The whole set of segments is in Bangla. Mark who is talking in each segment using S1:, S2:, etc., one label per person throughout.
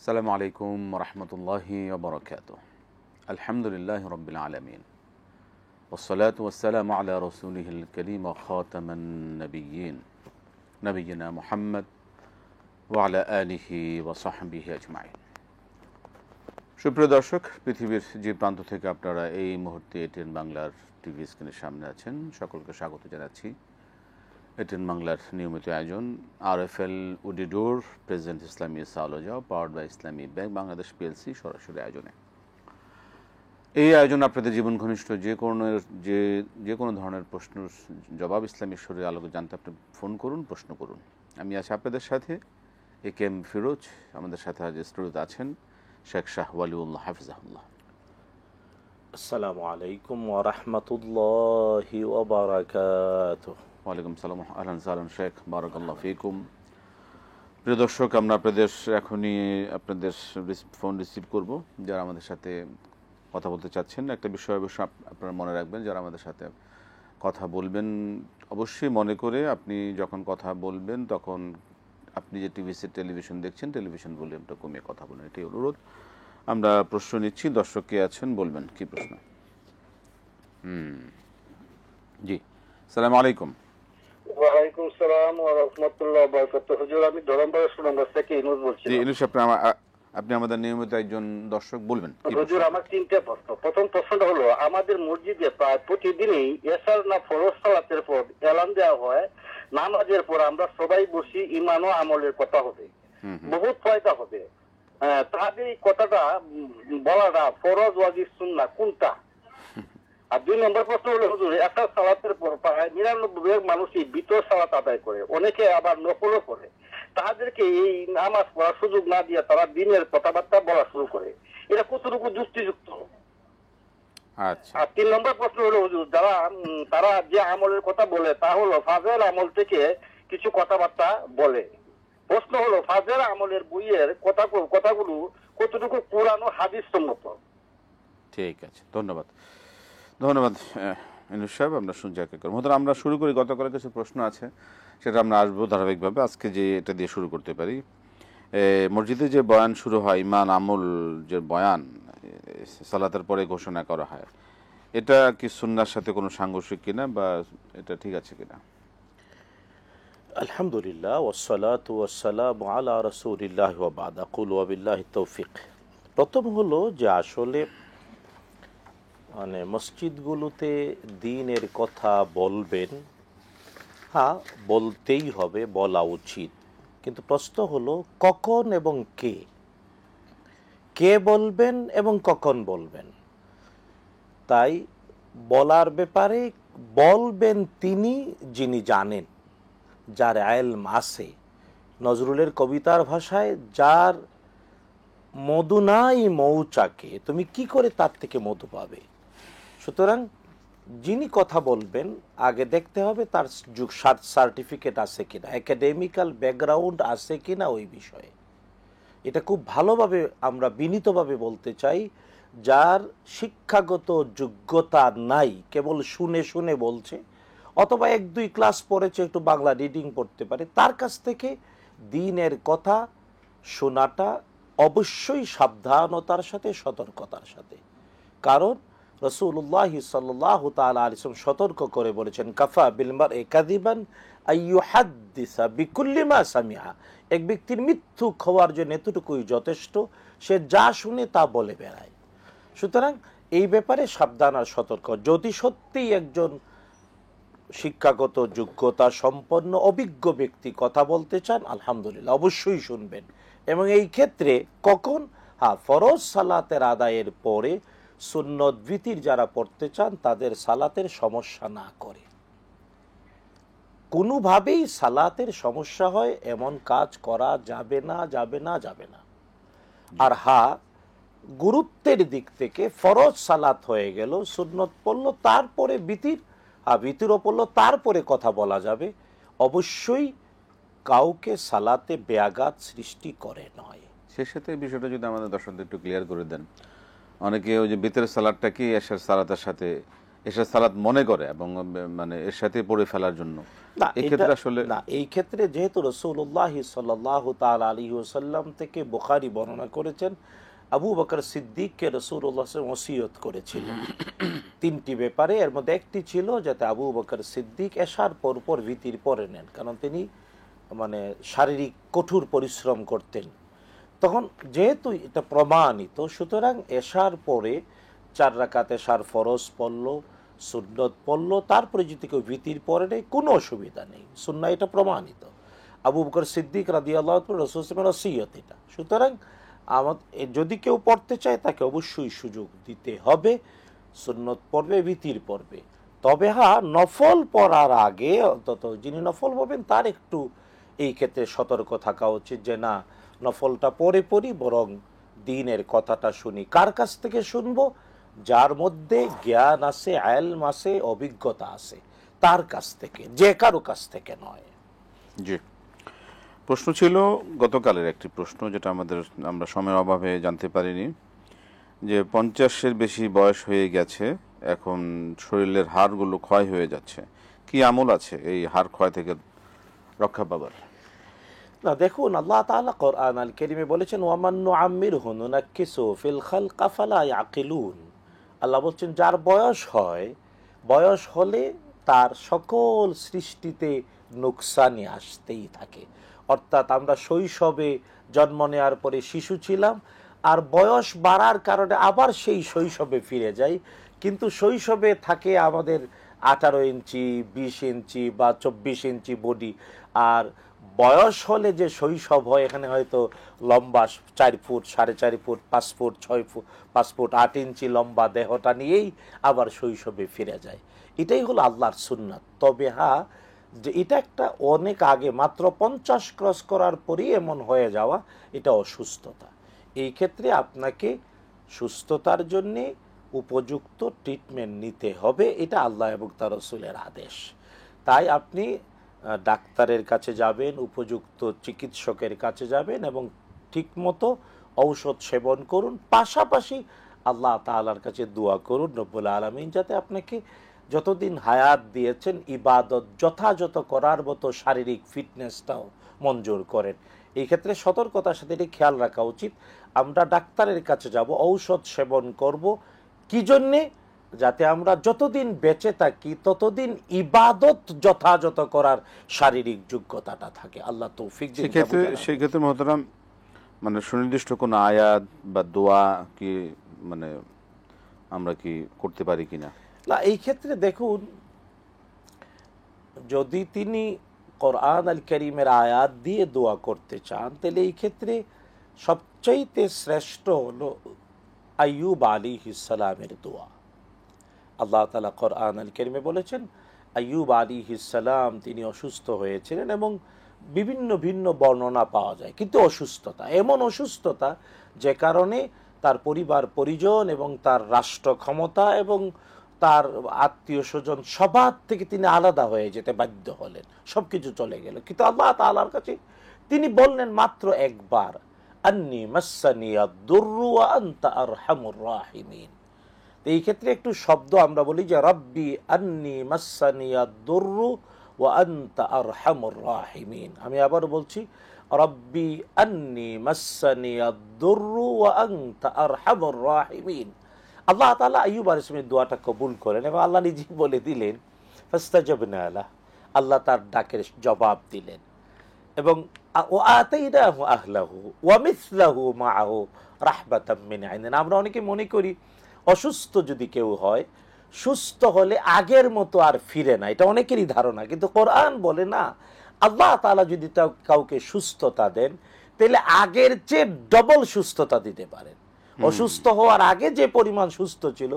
S1: আসসালামু আলাইকুম রহমতুল্লাহি ওয়া বারাকাতুহু। আলহামদুলিল্লাহি রাব্বিল আলামিন ওয়াসসালাতু ওয়াসসালামু আলা রাসূলিহিল কারীম ওয়া খাতামান নাবিয়্যিন নবিয়িনা মুহাম্মদ ওয়া আলা আলিহি ওয়া সাহবিহি আজমাইন। সুপ্রিয় দর্শক, পৃথিবীর যে প্রান্ত থেকে আপনারা এই মুহূর্তে এটিএন বাংলার টিভি স্ক্রিনের সামনে আছেন, সকলকে স্বাগত জানাচ্ছি এটিএন বাংলার নিয়মিত আয়োজন RFL উডিডোর present Islami সাওলজা powered by Islami bank Bangladesh PLC সরাসরি আয়োজনে। এই আয়োজন আপনাদের জীবন ঘনিষ্ঠ যে কোনো ধরনের প্রশ্নের জবাব ইসলামী শরীর আলোকে জানতে আপনি ফোন করুন, প্রশ্ন করুন। আমি আছি আপনাদের সাথে AK ফিরোজ। আমাদের সাথে আজ স্টুডিওতে আছেন শেখ শাহ ওয়ালিউল্লাহ হাফিজাহুল্লাহ।
S2: আসসালামু আলাইকুম ওয়া রাহমাতুল্লাহি ওয়া বারাকাতুহু।
S1: ওয়ালাইকুম সালাম, আহলান সাহলান শেখ, বারাকাল্লাহু ফিকুম। প্রিয় দর্শক, আমরা এখনই আপনাদের ফোন রিসিভ করব। যারা আমাদের সাথে কথা বলতে চাচ্ছেন, একটা বিষয় অবশ্যই আপনারা মনে রাখবেন, যারা আমাদের সাথে কথা বলবেন অবশ্যই মনে করে আপনি যখন কথা বলবেন তখন আপনি যে টেলিভিশন দেখছেন টেলিভিশন ভলিউমটা কমিয়ে কথা বলেন, এটাই অনুরোধ। আমরা প্রশ্ন নিচ্ছি। দর্শক কে আছেন বলবেন, কি প্রশ্ন? জি, আসসালামু আলাইকুম।
S3: ওয়ালাইকুম সালাম ওয়া রাহমাতুল্লাহি ওয়া বারাকাতুহু। হুজুর, আমি ধরমপাড়া সুনামগঞ্জ থেকে ইনুস বলছি।
S1: জি ইনুস, আপনি আমাদের নিয়মিত একজন দর্শক, বলবেন।
S3: হুজুর, আমার তিনটা প্রশ্ন। প্রথম প্রশ্নটা হলো, আমাদের মসজিদে প্রায় প্রতিদিনই এশার না ফরজ সালাতের পর এলান দেওয়া হয়, নামাজের পর আমরা সবাই বসি, ঈমান ও আমলের কথা হবে, বহুত ফায়দা হবে। তাহলে এই কথাটা বলাটা ফরজ, ওয়াজিব, সুন্নাহ কোনটা? আর 2 নম্বর প্রশ্ন হলো, হুজুর, একটা সালাতের পর প্রায় 99% মানুষই বিতর সালাত আদায় করে, অনেকে আবার নফলও করে। তাদেরকে এই নামাজ পড়ার সুযোগ না দিয়ে তারা দিনের কথাবার্তা বলা শুরু করে, এটা কতটুকু যুক্তিযুক্ত?
S1: আচ্ছা।
S3: আর 3 নম্বর প্রশ্ন হলো, হুজুর, তারা যে আমলের কথা বলে তা হলো ফাজেল আমল থেকে কিছু কথাবার্তা বলে। প্রশ্ন হলো, ফাজেল আমলের বইয়ের কথাগুলো কতটুকু কোরআন ও হাদিস সম্মত?
S1: ঠিক আছে, ধন্যবাদ ইনুস সাহেব। আমরা শুনছি এক এক করে। আমরা শুরু করি। গতকালের কিছু প্রশ্ন আছে, সেটা আমরা আসবো ধারাবাহিকভাবে। আজকে যে এটা দিয়ে শুরু করতে পারি, মসজিদে যে বয়ান শুরু হয়, ঈমান আমল যে বয়ান সালাতের পরে ঘোষণা করা হয়, এটা কি সুন্নাহর সাথে কোনো সাংঘর্ষিক কিনা, বা এটা ঠিক আছে কিনা?
S2: আলহামদুলিল্লাহ ওয়াসসালাতু ওয়াসসালামু আলা রাসূলিল্লাহি ওয়া বা'দ। আকুলু ওয়া বিল্লাহি তৌফিক। প্রথম হলো যে আসলে মসজিদগুলোতে দ্বীনের কথা বলবেন, হ্যাঁ, বলতেই হবে, বলা উচিত। কিন্তু প্রশ্ন হলো কখন এবং কে বলবেন এবং কখন বলবেন। তাই বলার ব্যাপারে বলবেন তিনি যিনি জানেন, যার ইলম আছে। নজরুলের কবিতার ভাষায়, যার মধু নাই মৌচাকে, তুমি কি করে তার থেকে মধু পাবে? সুতরাং যিনি কথা বলবেন আগে দেখতে হবে তার সার্টিফিকেট আছে কিনা, একাডেমিক্যাল ব্যাকগ্রাউন্ড আছে কিনা ওই বিষয়ে। এটা খুব ভালোভাবে আমরা বিনীতভাবে বলতে চাই, যার শিক্ষাগত যোগ্যতা নাই, কেবল শুনে শুনে বলছে, অথবা 1-2 ক্লাস পড়েছে, একটু বাংলা রিডিং পড়তে পারে, তার কাছ থেকে দ্বীনের কথা শোনাটা অবশ্যই সাবধানতার সাথে, সতর্কতার সাথে। কারণ রাসূলুল্লাহ সাল্লাল্লাহু তাআলা আলাইহি ওয়াসাল্লাম সতর্ক করে বলেছেন, কাফা বিল মারই কাযিবান আইয়ুহাদ্দিসা বিকুল্লি মা সামিআ। এক ব্যক্তির মিথ্যুক হওয়ার জন্য এতটুকুই যথেষ্ট, সে যা শুনে তা বলে বেড়ায়। সুতরাং এই ব্যাপারে সাবধান আর সতর্ক। যদি সত্যিই একজন শিক্ষাগত যোগ্যতা সম্পন্ন অভিজ্ঞ ব্যক্তি কথা বলতে চান, আলহামদুলিল্লাহ, অবশ্যই শুনবেন। এবং এই ক্ষেত্রে কখন? ফরজ সালাতের আদায়ের পরে সুন্নত ভিতির যারা পড়তে চান তাদের সালাতের সমস্যা না করে। কোনোভাবেই সালাতের সমস্যা হয় এমন কাজ করা যাবে না। আর গুরুত্বের দিক থেকে ফরজ সালাত হয়ে গেল, সুন্নত পড়লো, তারপরে ভিতিরও পড়লো, তারপরে কথা বলা যাবে। অবশ্যই কাউকে সালাতে ব্যাঘাত সৃষ্টি করে নয়।
S1: সে সাথে এই বিষয়টা যদি আমাদের দর্শকদের একটু ক্লিয়ার করে দেন। অনেকে ওই যে ভিতরের সালাদটা কি এশার সালাতের সাথে এশার সালাত মনে করে এবং মানে এর সাথে পড়ে ফেলার জন্য,
S2: না
S1: এক্ষেত্রে আসলে
S2: না, এই ক্ষেত্রে যেহেতু রাসূলুল্লাহ সাল্লাল্লাহু তাআলা আলাইহি ওয়াসাল্লাম থেকে বুখারী বর্ণনা করেছেন আবু বকর সিদ্দিককে রাসূলুল্লাহ সাল্লাল্লাহু আলাইহি ওয়াসাল্লাম ওসিয়ত করেছিলেন তিনটি ব্যাপারে। এর মধ্যে একটি ছিল যাতে আবু বকর সিদ্দিক এশার পর ভিতির পরে নেন, কারণ তিনি মানে শারীরিক কঠোর পরিশ্রম করতেন। তখন যেহেতু এটা প্রমাণিত, সুতরাং এশার পরে 4 রাকাত এশার ফরজ পড়ল, সুন্নত পড়ল, তারপরে যদি কেউ ভিতির পরে নেই কোনো অসুবিধা নেই, সুন্নাহ এটা প্রমাণিত। আবু বকর সিদ্দিক রাদিয়াল্লাহু আনহু রাসূল সাল্লাল্লাহু আলাইহি ওয়াসাল্লামের ওসিয়ত এটা। সুতরাং যদি কেউ পড়তে চায় তাকে অবশ্যই সুযোগ দিতে হবে, সুন্নত পড়বে, ভিতির পড়বে। তবে হ্যাঁ, নফল পড়ার আগে অন্তত যিনি নফল পড়বেন তার একটু এই ক্ষেত্রে সতর্ক থাকা উচিত যে না, নফলটা পরে পড়ি, বরং দ্বীনের কথাটা শুনি। কার কাছ থেকে শুনবো? যার মধ্যে জ্ঞান আছে, ইলম আছে, অভিজ্ঞতা আছে, তার কাছ থেকে, যে কারো কাছ থেকে নয়।
S1: জি, প্রশ্ন ছিল গতকালের একটি প্রশ্ন, যেটা আমরা সময়ের অভাবে জানতে পারিনি, যে 50-এর বেশি বয়স হয়ে গেছে, এখন শরীরের হাড়গুলো ক্ষয় হয়ে যাচ্ছে, কি আমল আছে এই হাড় ক্ষয় থেকে রক্ষা পাবার?
S2: না দেখুন, আল্লাহ তাআলা কোরআন আল কারীমে বলেছেন ওয়ামান নুআম্মিরহু নুনাক্কিসু ফিল খালক আফালা ইয়াকিলুন। আল্লাহ বলছেন যার বয়স হলে তার সকল সৃষ্টিতে নুকসানি আসতেই থাকে। অর্থাৎ আমরা শৈশবে জন্ম নেওয়ার পরে শিশু ছিলাম, আর বয়স বাড়ার কারণে আবার সেই শৈশবে ফিরে যাই, কিন্তু শৈশবে থাকে আমাদের 18 ইঞ্চি, 20 ইঞ্চি বা 24 ইঞ্চি বডি, আর বয়স হলে যে শৈশব হয় এখানে হয়তো লম্বা 4 foot, 4.5 foot, 5 foot, 6 foot, 5 foot 8 ইঞ্চি লম্বা দেহটা নিয়েই আবার শৈশবে ফিরে যায়। এটাই হলো আল্লাহর সুন্নাত। তবে হ্যাঁ, যে এটা একটা অনেক আগে, মাত্র 50 ক্রস করার পরই এমন হয়ে যাওয়া, এটা অসুস্থতা। এই ক্ষেত্রে আপনাকে সুস্থতার জন্যে উপযুক্ত ট্রিটমেন্ট নিতে হবে, এটা আল্লাহ এবং তার রাসূলের আদেশ। তাই আপনি ডাক্তারের কাছে যাবেন, উপযুক্ত চিকিৎসকের কাছে যাবেন এবং ঠিকমতো ঔষধ সেবন করুন। পাশাপাশি আল্লাহ তাআলার কাছে দোয়া করুন রব্বুল আলামিন যাতে আপনাকে যতদিন হায়াত দিয়েছেন ইবাদত যথাযথ করার মতো শারীরিক ফিটনেসটাও মঞ্জুর করেন। এই ক্ষেত্রে সতর্কতার সাথে এটি খেয়াল রাখা উচিত। আমরা ডাক্তারের কাছে যাব, ঔষধ সেবন করব, কি জন্যে? যাতে আমরা যতদিন বেঁচে থাকি ততদিন ইবাদত যথাযথ করার শারীরিক যোগ্যতাটা থাকে। আল্লাহ তৌফিক দিন।
S1: সেক্ষেত্রে মহতারাম, মানে সুনির্দিষ্ট কোনো আয়াত বা দোয়া কি মানে আমরা কি করতে পারি কিনা?
S2: না, এই ক্ষেত্রে দেখুন, যদি তিনি কোরআন আল কারীমের আয়াত দিয়ে দোয়া করতে চান, তাহলে এই ক্ষেত্রে সবচাইতে শ্রেষ্ঠ হলো আইয়ুব আলাইহিস সালামের দোয়া। আল্লাহ তাআলা কোরআন আল কারীমে বলেছেন আইয়ুব আলাইহিস সালাম তিনি অসুস্থ হয়েছিলেন, এবং বিভিন্ন ভিন্ন বর্ণনা পাওয়া যায়, কিন্তু অসুস্থতা, এমন অসুস্থতা যে কারণে তার পরিবার পরিজন এবং তার রাষ্ট্র ক্ষমতা এবং তার আত্মীয় স্বজন সবার থেকে তিনি আলাদা হয়ে যেতে বাধ্য হলেন, সবকিছু চলে গেল। কিন্তু আল্লাহ তাআলার কাছে তিনি বললেন মাত্র একবার, আন্নী মাসসানিয়াদ দুররু ওয়া আনতা আরহামুর রাহিমিন। এই ক্ষেত্রে একটু শব্দ আমরা বলি যে রব্বি আন্নী মাসসানিয়াদ দুররু ওয়া আনতা আরহামুর রাহিমিন। আমি আবার বলছি, রব্বি আন্নী মাসসানিয়াদ দুররু ওয়া আনতা আরহামুর রাহিমিন। আল্লাহ তাআলা আইয়ুব আলাইহিস সালামের দোয়াটা কবুল করেন এবং আল্লাহ নিজেই বলে দিলেন ফাস্তাজাবনা লাহ, আল্লাহ তার ডাকের জবাব দিলেন। এবং ওয়া আতাইনাহু আহলাহু ওয়া মিসলাহু মাআহু রাহমাতাম মিন ইনদিনা। আমরা অনেকে মনে করি অসুস্থ যদি কেউ হয়, সুস্থ হলে আগের মতো আর ফিরে না, এটা অনেকেরই ধারণা। কিন্তু কোরআন বলে না, আল্লাহ তাআলা যদি কাউকে সুস্থতা দেন তাহলে আগের চেয়ে ডবল সুস্থতা দিতে পারেন। অসুস্থ হওয়ার আগে যে পরিমাণ সুস্থ ছিল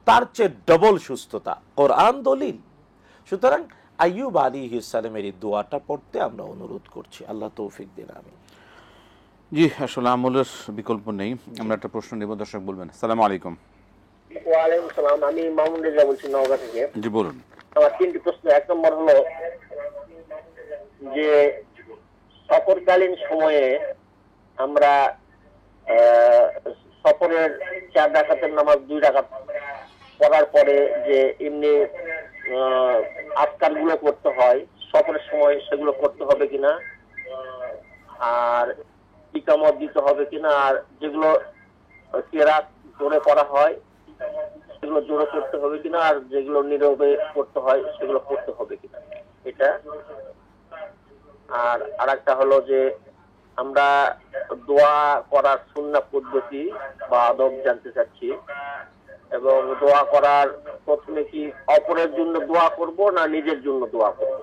S2: তার চেয়ে ডবল সুস্থতা, কোরআন দলিল। সুতরাং আইয়ুব আলাইহিস সালামের এই দোয়াটা পড়তে আমরা অনুরোধ করছি। আল্লাহ তৌফিক দিন। আমিন।
S1: জি, আসলে আমলের বিকল্প নেই। আমরা একটা প্রশ্ন নেব, দর্শক বলবেন। আসসালামু আলাইকুম।
S3: ওয়ালাইকুম আসসালাম, আমি মামুন রেজা বলছি নওগাঁ থেকে।
S1: জি বলুন।
S3: আমার 3টি প্রশ্ন। 1 নম্বর হলো যে সফরকালীন সময়ে আমরা সফরের 4 রাকাতের নামাজ 2 রাকাত করার পরে যে এমনি আজকার গুলো করতে হয় সফরের সময় সেগুলো করতে হবে কিনা, আর ইকামত দিতে হবে কিনা, আর যেগুলো কেরাত জোরে করা হয় সেগুলো জোরে করতে হবে কিনা, আর যেগুলো নীরবে করতে হয় সেগুলো করতে হবে কিনা এটা। আর আরেকটা হলো যে আমরা দোয়া করার সুন্নাহ পদ্ধতি বা আদব জানতে চাচ্ছি, এবং দোয়া করার প্রথমে কি অপরের জন্য দোয়া করব না নিজের জন্য দোয়া করব,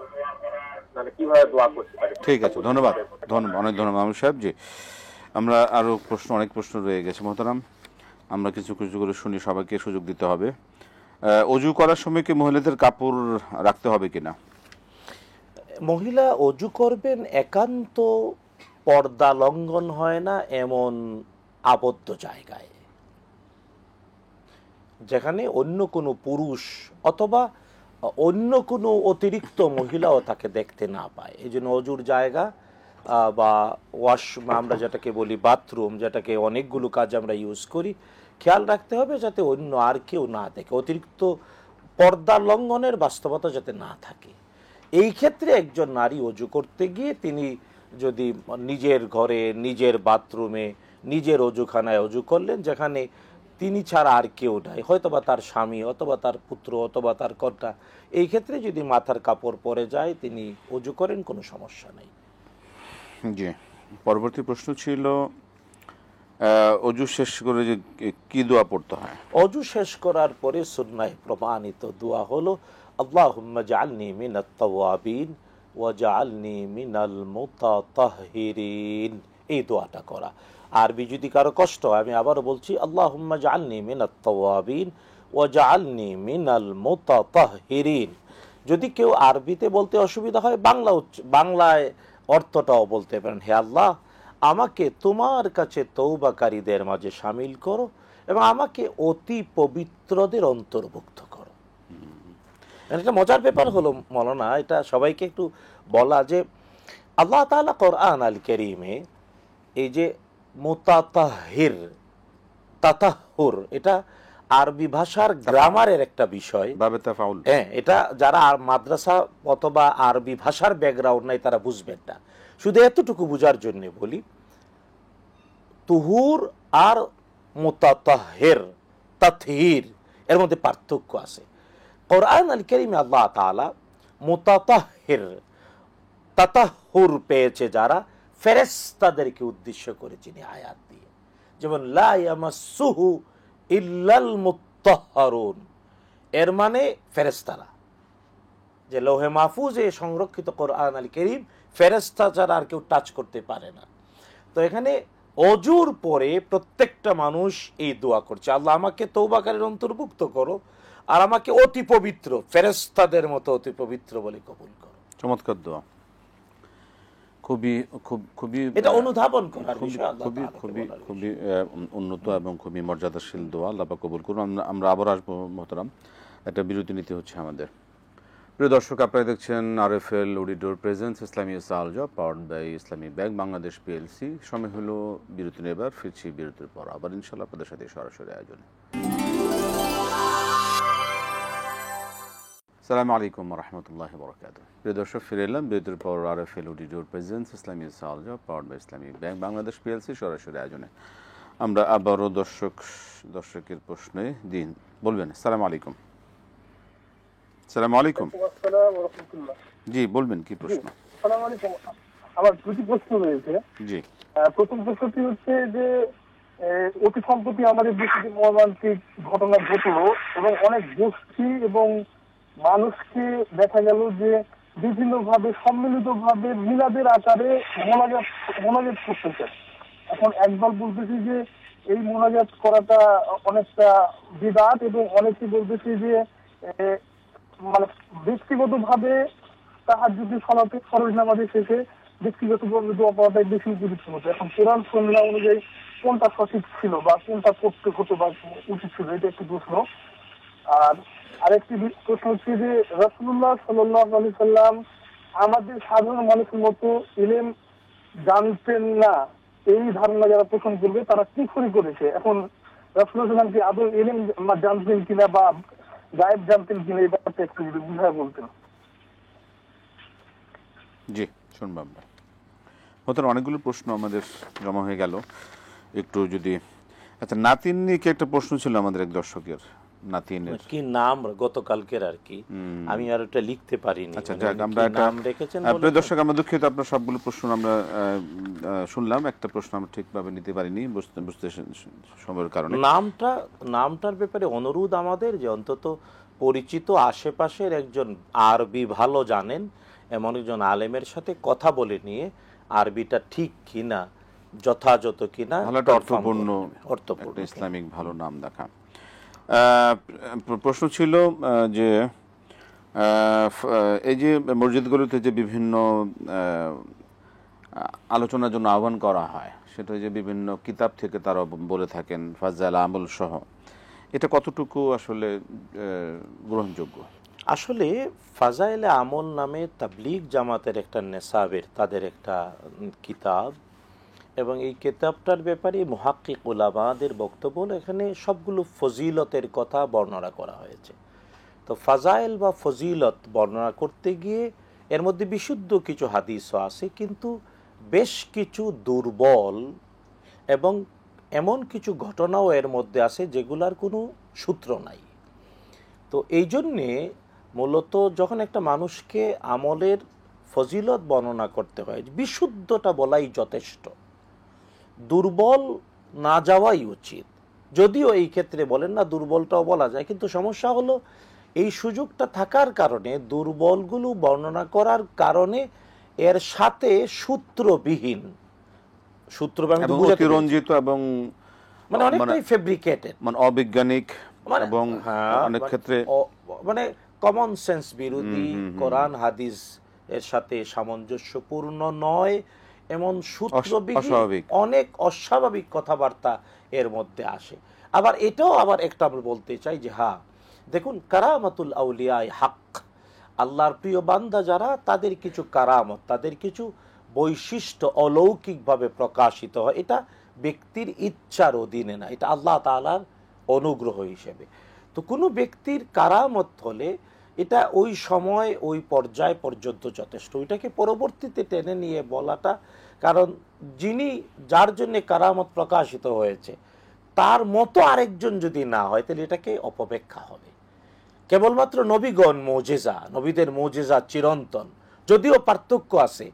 S3: মানে কিভাবে দোয়া করতে পারি।
S1: ঠিক আছে, ধন্যবাদ, অনেক ধন্যবাদ আমির সাহেব। জি, আমরা আরো অনেক প্রশ্ন রয়ে গেছে মোহতারাম, আমরা কিছু কিছু করে শুনি, সবাইকে সুযোগ দিতে হবে। অজু করার সময় কি মহিলাদের কাপড় রাখতে হবে কিনা?
S2: মহিলা অজু করবেন একান্ত পর্দা লঙ্ঘন হয় না এমন আবদ্ধ জায়গায়, যেখানে অন্য কোনো পুরুষ অথবা অন্য কোনো অতিরিক্ত মহিলাও তাকে দেখতে না পায়। এই জন্য অজুর জায়গা বা আমরা যেটাকে বলি বাথরুম, যেটাকে অনেকগুলো কাজ আমরা ইউজ করি, খেয়াল রাখতে হবে যাতে অন্য আর কেউ না দেখে, অতিরিক্ত পর্দা লঙ্ঘনের বাস্তবতা যাতে না থাকে। এই ক্ষেত্রে একজন নারী অজু করতে গিয়ে তিনি যদি নিজের ঘরে, নিজের বাথরুমে, নিজের অজুখানায় অজু করলেন, যেখানে তিনি ছাড়া আর কেউ নাই, হয়তোবা তার স্বামী অথবা তার পুত্র অথবা তার কর্তা, এই ক্ষেত্রে যদি মাথার কাপড় পরে যায় তিনি অজু করেন, কোনো সমস্যা নেই।
S1: জি, পরবর্তী প্রশ্ন ছিল অজু শেষ করে যে কি দোয়া পড়তে হয়?
S2: অজু শেষ করার পরে সুন্নাহ প্রমাণিত দোয়া হলো আল্লাহুম্মা জাআলনি মিনাত তাওয়াবিন ওয়া জাআলনি মিনাল মুতাতাহহিরিন, এই দোয়াটা করা। আরবি যদি কারো কষ্ট হয় আমি আবারও বলছি, আল্লাহুম্মা জাআলনি মিনাত তাওয়াবিন ওয়া জাআলনি মিনাল মুতাতাহহিরিন। যদি কেউ আরবিতে বলতে অসুবিধা হয় বাংলায় অর্থটাও বলতে পারেন, হে আল্লাহ আমাকে তোমার কাছে তওবাকারীদের মাঝে শামিল করো এবং আমাকে অতি পবিত্রদের অন্তর্ভুক্ত করো। একটা মজার ব্যাপার হলো মৌলানা, এটা সবাইকে একটু বলা যে আল্লাহ তাআলা কোরআন আল কারীমে এই যে মুতাতাহহির, তাতাহুর, এটা আরবি ভাষার গ্রামারের একটা বিষয়। হ্যাঁ, এটা যারা মাদ্রাসা অথবা আরবি ভাষার ব্যাকগ্রাউন্ড নাই তারা বুঝবেন না, শুধু এতটুকু বুঝার জন্য বলি, তুহুর আর মুতাতাহহির, তাতহীর, এর মধ্যে পার্থক্য আছে। কোরআন আল কারীমে আল্লাহ তাআলা মুতাতাহহির, তাতাহুর পেয়েছে যারা, ফেরেশতাদেরকে উদ্দেশ্য করে যিনি আয়াত দিয়ে, যেমন লা ইয়ামাসসুহু ইল্লাল মুত্তাহহারুন, এর মানে ফেরেশতারা, যে লৌহে মাহফুজে সংরক্ষিত কোরআন আল কারীম ফেরেশতা ছাড়া আর কেউ টাচ করতে পারে না। তো এখানে অজুর পরে প্রত্যেকটা মানুষ এই দোয়া করছে, আল্লাহ আমাকে তওবাকারীর অন্তর্ভুক্ত করো আর আমাকে অতি পবিত্র, ফেরেশতাদের মতো অতি পবিত্র বলে কবুল করো।
S1: চমৎকার দোয়া, খুবই খুবই
S2: এটা অনুধাবন করার বিষয়,
S1: খুবই উন্নত এবং খুবই মর্যাদাশীল দোয়া, আল্লাহ পাক কবুল করুন। আমরা আবার আসবো মোহতারাম, একটা বিরতি নিতে হচ্ছে আমাদের। প্রিয় দর্শক, আপনারা দেখছেন RFL auditor presence Islami সালজা powered by Islami bank Bangladesh PLC. সময় হলো বিরতি নেবার, ফিরছি বিরতির পর আবার ইনশাআল্লাহ আপনাদের সাথে সরাসরি আয়োজনে। আসসালামু আলাইকুম রহমতুল্লাহ বরকাত। প্রিয় দর্শক, ফিরে এলাম বিরতির পর RFL auditor presence Islami সালজা powered by Islami bank Bangladesh PLC সরাসরি আয়োজনে। আমরা আবারও দর্শকের প্রশ্নে দিন বলবেন। আসসালামু আলাইকুম। আসসালামু আলাইকুম। জি, বলবেন কি প্রশ্ন?
S4: আমার দুটি প্রশ্ন রয়েছে।
S1: জি,
S4: প্রথম প্রশ্নটি হচ্ছে যে অতি সম্প্রতি আমাদের দেশে যে মর্মান্তিক ঘটনা ঘটলো এবং অনেক গোষ্ঠী এবং মানুষকে দেখা গেল যে বিভিন্ন ভাবে সম্মিলিত ভাবে মিলাদের আকারে মোনাজাত করতেছে। এখন একদল বলতেছি যে এই মোনাজাত করাটা অনেকটা বিদআত এবং অনেকে বলতেছি যে মানে ব্যক্তিগত ভাবে তাহাজ্জুদের সালাতে ফরজ নামাজের শেষে ব্যক্তিগত ভাবে দোয়া করাটাই বেশি উপযুক্ত হতো। এখন কোরআন সুন্নাহ অনুযায়ী কোনটা সঠিক ছিল বা কোনটা করতে হতো বা উচিত ছিল, এটা একটি প্রশ্ন। আর আরেকটি প্রশ্ন হচ্ছে যে রাসূলুল্লাহ সাল্লাল্লাহু আলাইহি সাল্লাম আমাদের সাধারণ মানুষের মতো ইলম জানতেন না, এই ধারণা যারা পোষণ করবে তারা কি করেছে। এখন রাসূলুল্লাহ সাল্লাল্লাহু আলাইহি ওয়াসাল্লাম কি আদৌ ইলম জানতেন কিনা বা গায়েব জানতেন কিনা, এই ব্যাপারটা একটু যদি বুঝায় বলতেন।
S1: জি, শুনবো আমরা। হয়তো অনেকগুলো প্রশ্ন আমাদের জমা হয়ে গেল, একটু যদি আচ্ছা নাতিন নিয়ে কি একটা প্রশ্ন ছিল আমাদের এক দর্শকের, নাতিনের
S2: কি নাম গতকালকের আর কি, আমি আর ওটা লিখতে পারিনি।
S1: আচ্ছা যাক, আমরা
S2: নাম রেখেছেন
S1: প্রিয় দর্শক, আমরা দুঃখিত, আপনার সবগুলো প্রশ্ন আমরা শুনলাম, একটা প্রশ্ন আমরা ঠিকভাবে নিতে পারিনি বুঝতে সময়ের কারণে।
S2: নামটার ব্যাপারে অনুরোধ আমাদের যে অন্তত পরিচিত আশেপাশের একজন আরবি ভালো জানেন এমন একজন আলেমের সাথে কথা বলে নিয়ে আরবিটা ঠিক কিনা, যথাযথ কিনা,
S1: ভালো একটা অর্থপূর্ণ ইসলামিক ভালো নাম দেখা। প্রশ্ন ছিল যে এই যে মসজিদগুলোতে যে বিভিন্ন আলোচনার জন্য আহ্বান করা হয়, সেটা যে বিভিন্ন কিতাব থেকে তারা বলে থাকেন ফাজাইল আমল সহ, এটা কতটুকু আসলে গ্রহণযোগ্য?
S2: আসলে ফাজাইলে আমল নামে তাবলীগ জামাতের একটা নেসাবের তাদের একটা কিতাব, এবং এই কিতাবটার ব্যাপারে মুহাক্কিক উলামাদের বক্তব্য, এখানে সবগুলো ফজিলতের কথা বর্ণনা করা হয়েছে। তো ফাজাইল বা ফজিলত বর্ণনা করতে গিয়ে এর মধ্যে বিশুদ্ধ কিছু হাদিসও আছে, কিন্তু বেশ কিছু দুর্বল এবং এমন কিছু ঘটনাও এর মধ্যে আছে যেগুলার কোনো সূত্র নাই। তো এই জন্যে মূলত যখন একটা মানুষকে আমলের ফজিলত বর্ণনা করতে হয়, বিশুদ্ধটা বলাই যথেষ্ট, দুর্বল না যাওয়াই উচিত। যদিও এই ক্ষেত্রে বলেন না দুর্বলটাও বলা যায়, কিন্তু সমস্যা হলো এই সুযোগটা থাকার কারণে, দুর্বলগুলো বর্ণনা করার কারণে এর সাথে সূত্রবিহীন,
S1: অতিরঞ্জিত এবং
S2: মানে অনেকটাই ফেব্রিকেটেড,
S1: মানে অবৈজ্ঞানিক এবং অনেক ক্ষেত্রে
S2: মানে কমন সেন্স বিরোধী, কোরআন হাদিস এর সাথে সামঞ্জস্যপূর্ণ নয় এমন সূত্রবিহীন অনেক অস্বাভাবিক কথাবার্তা এর মধ্যে আসে। আবার এটাও আবার একটা আমরা বলতে চাই যে হ্যাঁ দেখুন, কারামাতুল আউলিয়া হক, আল্লাহর প্রিয় বান্দা যারা, তাদের কিছু কারামত, তাদের কিছু বৈশিষ্ট্য অলৌকিকভাবে প্রকাশিত হয়, এটা ব্যক্তির ইচ্ছার অধীনে না, এটা আল্লাহ তাআলার অনুগ্রহ হিসেবে। তো কোনো ব্যক্তির কারামত হলে এটা ওই সময় ওই পর্যায় পর্যন্ত যথেষ্ট, ওইটাকে পরবর্তীতে টেনে নিয়ে বলাটা, কারণ যিনি যার জন্য কারামত প্রকাশিত হয়েছে তার মতো আরেকজন যদি না হয় তাহলে এটাকে অপব্যাখ্যা হবে। কেবলমাত্র নবীগণ মুজিজা, নবীদের মুজিজা চিরন্তন, যদিও পার্থক্য আছে,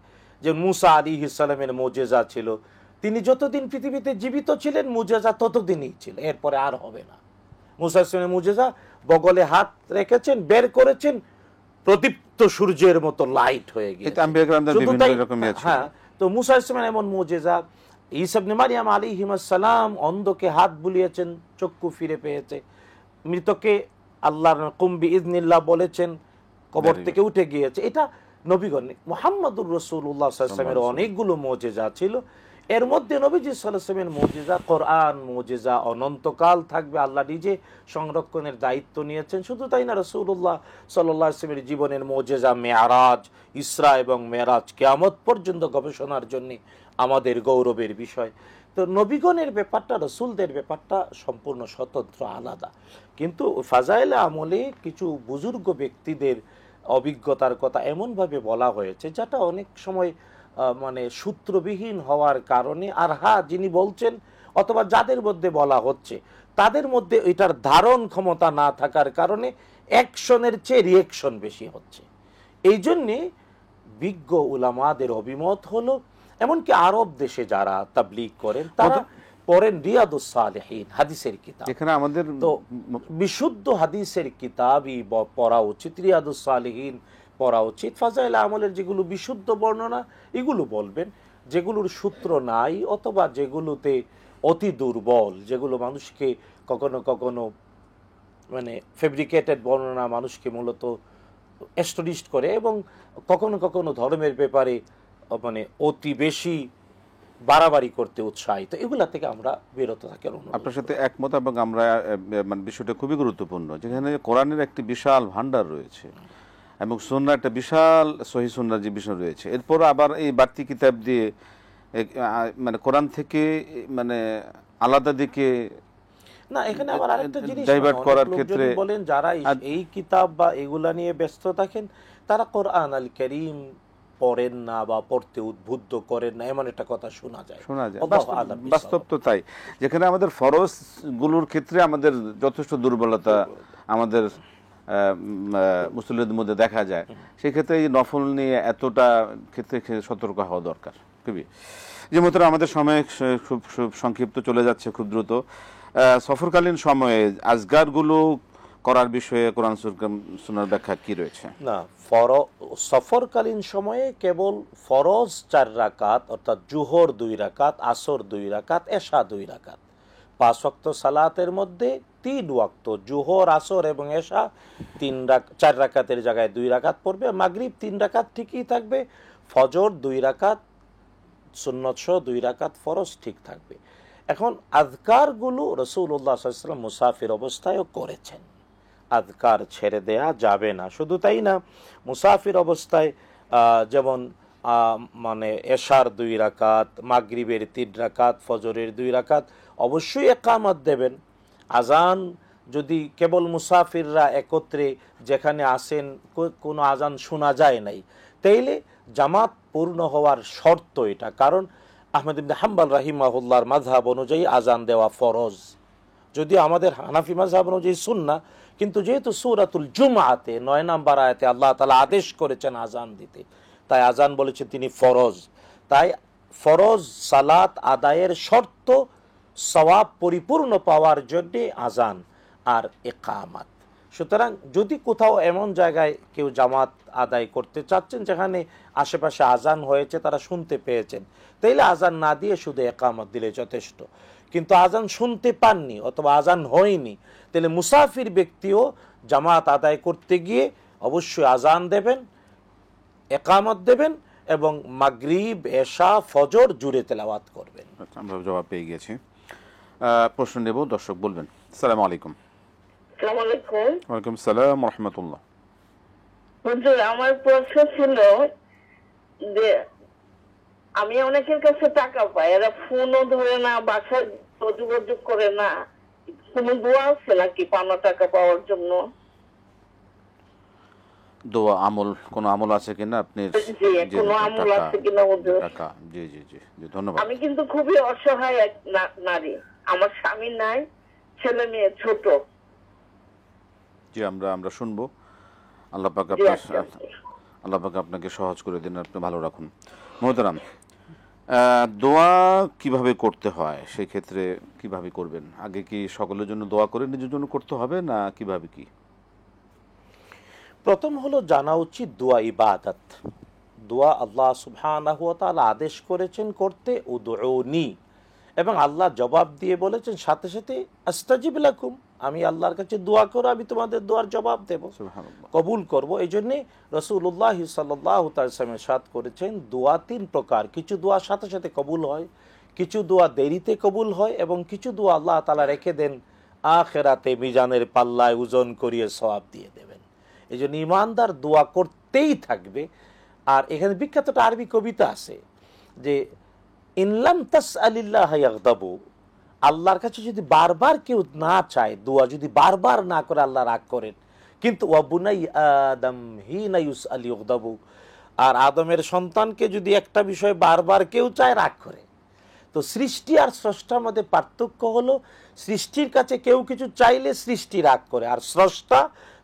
S2: যে মুসা আলাইহিস সালামের মুজিজা ছিল, তিনি যতদিন পৃথিবীতে জীবিত ছিলেন মুজিজা ততদিনই ছিল, এরপরে আর হবে না। মুসা আলাইহিস মুজিজা বগলে হাত রেখেছেন, বের করেছেন, প্রদীপ্ত সূর্যের মতো লাইট হয়ে গিয়েছে। হ্যাঁ, তো মুসা আলাইহিস সালাম এমন মুজিজা। ঈসা ইবনে মারইয়াম আলাইহিস সালাম অন্ধকে হাত বুলিয়েছেন, চক্ষু ফিরে পেয়েছে। মৃতকে আল্লাহর কুম বিইজনিল্লাহ বলেছেন, কবর থেকে উঠে গিয়েছে। এটা নবীগণ। মুহাম্মদুর রাসূলুল্লাহ সাল্লাল্লাহু আলাইহি ওয়াসাল্লামের অনেকগুলো মুজিজা ছিল, এর মধ্যে নবীজি সাল্লাল্লাহু আলাইহি ওয়াসাল্লামের মুজিজা, কোরআন মুজিজা অনন্তকাল থাকবে, আল্লাহ নিজে সংরক্ষণের দায়িত্ব নিয়েছেন। শুধু তাই না, রাসূলুল্লাহ সাল্লাল্লাহু আলাইহি ওয়াসাল্লামের জীবনের মুজিজা মেরাজ, ইসরা এবং মেরাজ, কিয়ামত পর্যন্ত গবেষণার জন্য আমাদের গৌরবের বিষয়। তো নবীগণের ব্যাপারটা, রসুলদের ব্যাপারটা সম্পূর্ণ স্বতন্ত্র, আলাদা। কিন্তু ফাজাইলে আমলে কিছু বুজুর্গ ব্যক্তিদের অভিজ্ঞতার কথা এমনভাবে বলা হয়েছে যেটা অনেক সময় মানে সূত্রবিহীন হওয়ার কারণে, আর হ্যাঁ যিনি বলছেন অথবা যাদের মধ্যে বলা হচ্ছে তাদের মধ্যে এটার ধারণ ক্ষমতা না থাকার কারণে অ্যাকশনের চেয়ে রিয়েকশন বেশি হচ্ছে। এই জন্যে বিজ্ঞ উলামাদের অভিমত হলো, এমনকি আরব দেশে যারা তাবলীগ করেন তারা পড়েন রিয়াদুস সালেহিন, হাদিসের কিতাব।
S1: এখানে আমাদের
S2: তো বিশুদ্ধ হাদিসের কিতাবই পড়া উচিত, রিয়াদুস সালেহিন পড়া উচিত। ফাজাইল আমলের যেগুলো বিশুদ্ধ বর্ণনা এগুলো বলবেন, যেগুলোর সূত্র নাই অথবা যেগুলোতে অতি দুর্বল, যেগুলো মানুষকে কখনো কখনো মানে ফেব্রিকেটেড বর্ণনা মানুষকে মূলত এস্টাবলিশড করে এবং কখনো কখনো ধর্মের ব্যাপারে মানে অতি বেশি বাড়াবাড়ি করতে উৎসাহিত, এগুলা থেকে আমরা বিরত থাকি।
S1: আপনার সাথে একমত, এবং আমরা মানে বিষয়টা খুবই গুরুত্বপূর্ণ, যেখানে কোরআনের একটি বিশাল ভান্ডার রয়েছে এবং সুন্নাহ একটা বিশাল সহিহ সুন্নাহ যে বিষয় রয়েছে, এরপর আবার এই বাড়তি কিতাব দিয়ে মানে কোরআন থেকে মানে আলাদা দিকে
S2: না, এখানে আবার আরেকটা জিনিস
S1: ডাইভার্ট
S2: অনেক
S1: করার
S2: লোকজনই
S1: ক্ষেত্রে
S2: বলেন যারা এই কিতাব বা এগুলা নিয়ে ব্যস্ত থাকেন তারা কোরআন আল কারীম পড়েন না বা পড়তে উদ্বুদ্ধ করেন না, এমন একটা কথা শোনা যায়। আল্লাহু আ'লাম বিসওয়াব।
S1: বাস্তব তো তাই, যেখানে আমাদের ফরজ গুলোর ক্ষেত্রে আমাদের যথেষ্ট দুর্বলতা আমাদের মুসলিমদের মধ্যে দেখা যায়, সেই ক্ষেত্রে এই নফল নিয়ে এতটা ক্ষেত্রে সতর্ক হওয়া দরকার খুবই। যে মতো আমাদের সময় খুব সংক্ষিপ্ত চলে যাচ্ছে, খুব দ্রুত। সফরকালীন সময়ে আজগারগুলো করার বিষয়ে কোরআন সুন্নাহর ব্যাখ্যা কি রয়েছে?
S2: না, সফরকালীন সময়ে কেবল ফরজ 4 রাকাত, অর্থাৎ জুহর 2 রাকাত, আসর 2 রাকাত, এশা 2 রাকাত, 5 ওয়াক্ত সালাতের মধ্যে 3 ওয়াক্ত জুহর, আসর এবং এশা 4 রাকাতের জায়গায় 2 রাকাত পড়বে। মাগরিব 3 রাকাত ঠিকই থাকবে, ফজর 2 রাকাত, সুন্নত সহ 2 রাকাত ফরজ ঠিক থাকবে। এখন আযকারগুলো রাসূলুল্লাহ সাল্লাল্লাহু আলাইহি ওয়াসাল্লাম মুসাফির অবস্থায়ও করেছেন, আযকার ছেড়ে দেয়া যাবে না। শুধু তাই না, মুসাফির অবস্থায় যেমন মানে এশার 2 রাকাত, মাগরিবের 3 রাকাত, ফজরের 2 রাকাত অবশ্যই ইকামত দেবেন। আজান যদি কেবল মুসাফিররা একত্রে যেখানে আসেন কোনো আজান শোনা যায় নাই, তাইলে জামাত পূর্ণ হওয়ার শর্ত এটা। কারণ আহমদ ইবনে হাম্বল রাহিমাহুল্লাহর মাযহাব অনুযায়ী আজান দেওয়া ফরজ, যদি আমাদের হানাফি মাযহাব অনুযায়ী সুন্নাহ, কিন্তু যেহেতু সূরাতুল জুমআতে 9 নম্বর আয়াতে আল্লাহ তাআলা আদেশ করেছেন আজান দিতে, তাই আজান বলেছেন তিনি ফরজ। তাই ফরজ সালাত আদায়ের শর্ত সওয়াব পরিপূর্ণ পাওয়ার জন্য আজান আর ইকামত। সুতরাং যদি কোথাও এমন জায়গায় কেউ জামাত আদায় করতে চাচ্ছেন যেখানে আশেপাশে আজান হয়েছে, তারা শুনতে পেয়েছেন, তাইলে আজান না দিয়ে শুধু ইকামত দিলে যথেষ্ট। কিন্তু আজান শুনতে পাননি অথবা আজান হয়নি, তাহলে মুসাফির ব্যক্তিও জামাত আদায় করতে গিয়ে অবশ্যই আজান দেবেন, ইকামত দেবেন এবং মাগরিব, এশা, ফজর জুড়ে তেলাওয়াত করবেন।
S1: আমরা জবাব পেয়ে গেছি। প্রশ্ন নেব, দর্শক বলবেন। আসসালামু আলাইকুম।
S5: আসসালামু আলাইকুম।
S1: ওয়ালাইকুম আসসালাম ওয়া রাহমাতুল্লাহ।
S5: হুজুর, আমার প্রশ্ন ছিল যে আমি অনেকের কাছে টাকা পাই, এরা ফোনও ধরে না, বাসায় যোগাযোগ করে না, কোনো দোয়া আছে নাকি পাওনা টাকা পাওয়ার জন্য?
S1: দোয়া আমল, কোন আমল আছে কিনা আপনি?
S5: জি, কোনো আমল আছে কিনা হুজুর?
S1: টাকা, জি জি জি জি, ধন্যবাদ।
S5: আমি কিন্তু খুবই অসহায় এক নারী, আমার স্বামী নাই, ছেলে মেয়ে ছোট।
S1: জি, আমরা শুনবো। আল্লাহ পাক আপনাকে সহজ করে দিন, আপনি ভালো রাখুন। মোহতারাম, দোয়া কিভাবে করতে হয়, সেই ক্ষেত্রে কিভাবে করবেন? আগে কি সকলের জন্য দোয়া করে নিজের জন্য করতে হবে না কিভাবে কি?
S2: প্রথম হলো জানা উচিত দোয়া ইবাদত। দোয়া আল্লাহ সুবহানাহু ওয়া তাআলা আদেশ করেছেন করতে, উদউনি, এবং আল্লাহ জবাব দিয়ে বলেছেন সাথে সাথে আস্তাজিব লাকুম, আমি আল্লাহর কাছে দোয়া করো, আমি তোমাদের দোয়ার জবাব দেব, কবুল করব। এই জন্যে রাসূলুল্লাহ সাল্লাল্লাহু আলাইহি ওয়াসাল্লাম ইরশাদ করেছেন দোয়া 3 প্রকার। কিছু দোয়া সাথে সাথে কবুল হয়, কিছু দোয়া দেরিতে কবুল হয়, এবং কিছু দোয়া আল্লাহ তাআলা রেখে দেন আখিরাতে মিজানের পাল্লায় ওজন করিয়ে সওয়াব দিয়ে দেবেন। এই জন্য ইমানদার দোয়া করতেই থাকবে। আর এখানে বিখ্যাত একটা আরবি কবিতা আছে যে ইনলাম তাসআলিল্লাহ ইয়াগদাবু, আল্লাহর কাছে যদি বারবার কেউ না চায়, দোয়া যদি বারবার না করে আল্লাহ রাগ করেন। কিন্তু ওয়া বুনাই আদম হিনা ইউসআল ইয়াগদাবু, আর আদমের সন্তানকে যদি একটা বিষয় বারবার কেউ চায় রাগ করে। তো সৃষ্টি আর স্রষ্টার মধ্যে পার্থক্য হলো সৃষ্টির কাছে কেউ কিছু চাইলে সৃষ্টি রাগ করে, আর স্রষ্টা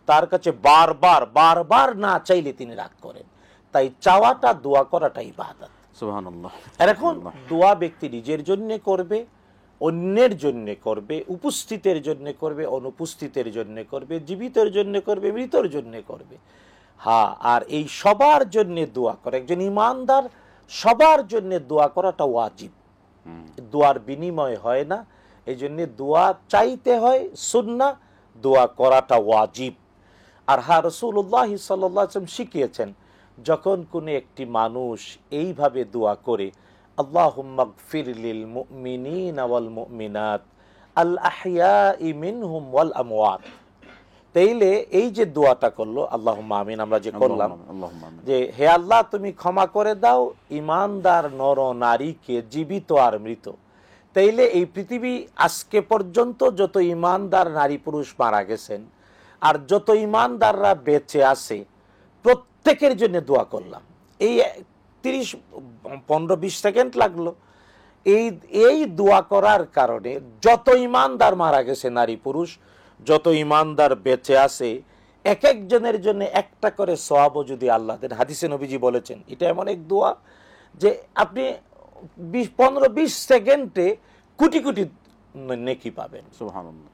S2: তার কাছে বারবার বারবার না চাইলে তিনি রাগ করেন। তাই চাওয়াটা, দোয়া করাটা ইবাদত।
S1: সুবহানাল্লাহ।
S2: আর এখন দোয়া ব্যক্তি নিজের জন্য করবে, অন্যের জন্য করবে, উপস্থিতের জন্য করবে, অনুপস্থিতের জন্য করবে, জীবিতের জন্য করবে, মৃতর জন্য করবে। হ্যাঁ, আর এই সবার জন্য দোয়া করে, একজন ইমানদার সবার জন্য দোয়া করাটা ওয়াজিব, দোয়ার বিনিময় হয় না। এই জন্য দোয়া চাইতে হয় সুন্নাহ, দোয়া করাটা ওয়াজিব। আর হ্যাঁ, রাসূলুল্লাহ সাল্লাল্লাহু আলাইহি ওয়াসাল্লাম শিখিয়েছেন যখন কোনো একটি মানুষ এইভাবে দোয়া করে, আল্লাহুম্মা গফির লিল মুমিনিনা ওয়াল মুমিনাত আল আহইয়াই মিনহুম ওয়াল আমওয়াত, তাইলে এই যে দোয়াটা করলো আল্লাহুম্মা আমিন, আমরা যে করলাম যে হে আল্লাহ তুমি ক্ষমা করে দাও ইমানদার নর নারীকে, জীবিত আর মৃত, তাইলে এই পৃথিবী আজকে পর্যন্ত যত ইমানদার নারী পুরুষ মারা গেছেন আর যত ইমানদাররা বেঁচে আছে প্রত্যেকের জন্য দোয়া করলাম। এই 30-15-20 সেকেন্ড লাগলো। এই দোয়া করার কারণে যত ইমানদার মারা গেছে নারী পুরুষ, যত ইমানদার বেঁচে আছে, এক একজনের জন্য একটা করে সওয়াবও যদি আল্লাহ দেন। হাদিসে নবীজি বলেছেন এটা এমন এক দোয়া যে আপনি 15-20 সেকেন্ডে কোটি কোটি নেকি পাবেন।
S1: সুবহানাল্লাহ।